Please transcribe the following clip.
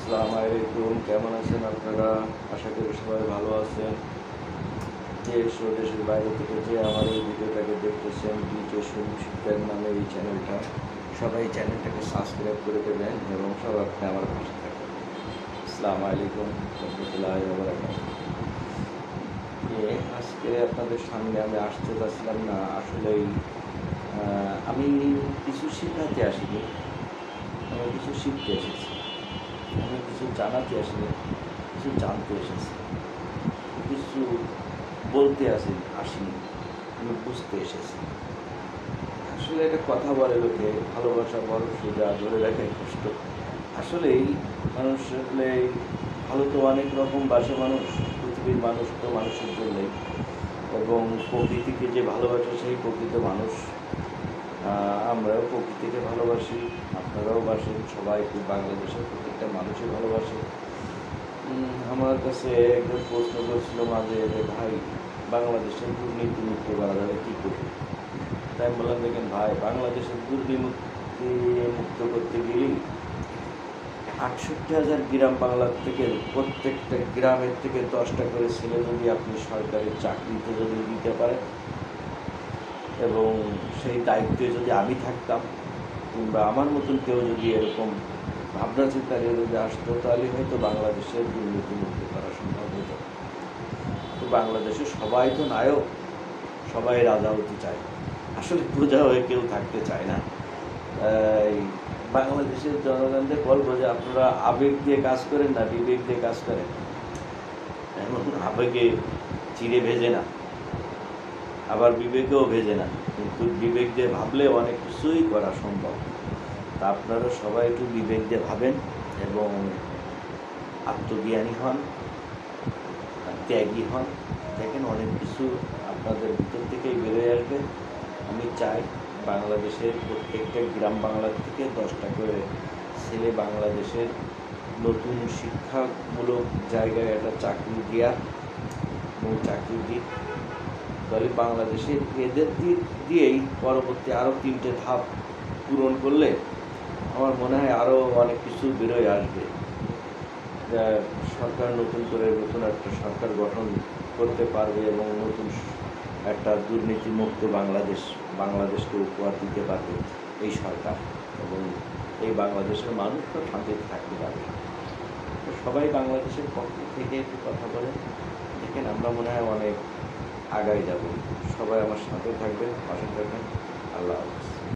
আসসালামু আলাইকুম, কেমন আছেন আপনারা? আশা করি সবাই ভালো আছেন। দেশ ও দেশের বাইরে থেকে যে আমার এই ভিডিওটাকে দেখতেছেন, ডিজে শিক্ষার নামে এই চ্যানেলটা, সবাই চ্যানেলটাকে সাবস্ক্রাইব করে দেবেন এবং সবাই আপনি আমার পাশে থাকবেন। আসসালামু আলাইকুম রহমতুল্লাহি ওয়া বারাকাতুহু। আজকে আপনাদের সামনে আমি আসতে চাচ্ছিলাম না, আসলেই আমি কিছু শেখাতে আসিনি, আমি কিছু শিখতে এসেছি। আমি কিছু জানাতে আসিনি, কিছু জানতে এসেছি, কিছু বলতে আসিনি, আমি বুঝতে এসেছি। আসলে একটা কথা বলে লোকে, ভালোবাসা বড় সোজা, ধরে রাখাই কষ্ট। আসলেই মানুষ আসলে ভালো তো অনেক রকম বাসে মানুষ, পৃথিবীর মানুষ তো মানুষের জন্যই, এবং প্রকৃতিকে যে ভালোবাসে সেই প্রকৃত মানুষ। আমরাও প্রকৃতিকে ভালোবাসি, আপনারাও বাসেন, সবাই বাংলাদেশের প্রত্যেকটা মানুষই ভালোবাসে। আমার কাছে একজন প্রশ্ন করছিল মাঝে যে ভাই, বাংলাদেশের দুর্নীতি মুক্ত করা যাবে কী করে? তাই আমি বললাম, দেখেন ভাই, বাংলাদেশের দুর্নীতি মুক্ত করতে গেলেই 68,000 গ্রাম বাংলার থেকে প্রত্যেকটা গ্রামের থেকে 10টা করে ছেলে যদি আপনি সরকারি চাকরিতে যদি দিতে পারেন, এবং সেই দায়িত্বে যদি আমি থাকতাম কিংবা আমার মতন কেউ যদি এরকম ভাবনা চিন্তা নিয়ে যদি আসতো, তাহলে হয়তো বাংলাদেশের দুর্নীতি মুক্ত করা সম্ভব হতো। তো বাংলাদেশে সবাই তো নায়ক, সবাই রাজা হতে চায়, আসলে প্রজা হয়ে কেউ থাকতে চায় না। এই বাংলাদেশের জনগণদের বলবো যে আপনারা আবেগ দিয়ে কাজ করেন না, বিবেক দিয়ে কাজ করেন। এমন আবেগে চিড়ে ভেজে না, আবার বিবেকেও ভেজে না, কিন্তু বিবেক দিয়ে ভাবলে অনেক কিছুই করা সম্ভব। তা আপনারা সবাই একটু বিবেক দিয়ে ভাবেন এবং আত্মজ্ঞানী হন, ত্যাগী হন। দেখেন, অনেক কিছু আপনাদের ভিতর থেকেই বেরোয় আসবে। আমি চাই বাংলাদেশের প্রত্যেকটা গ্রাম বাংলার থেকে 10টা করে ছেলে বাংলাদেশের নতুন শিক্ষামূলক জায়গায় একটা চাকরি দেওয়া এবং চাকরি দিক। তাহলে বাংলাদেশের এদের দিয়েই পরবর্তী আরও 3টে ধাপ পূরণ করলে আমার মনে হয় আরও অনেক কিছু বেরোয় আসবে। সরকার নতুন একটা সরকার গঠন করতে পারবে এবং নতুন একটা দুর্নীতিমুক্ত বাংলাদেশকে উপহার দিতে পারবে এই সরকার, এবং এই বাংলাদেশের মানুষ তো শান্তিতে থাকতে পারবে। তো সবাই বাংলাদেশের পক্ষ থেকে একটু কথা বলে দেখেন, আমরা মনে হয় অনেক আগায় যাব। সবাই আমার সাথে থাকবেন, পাশে থাকবেন। আল্লাহ হাফেজ।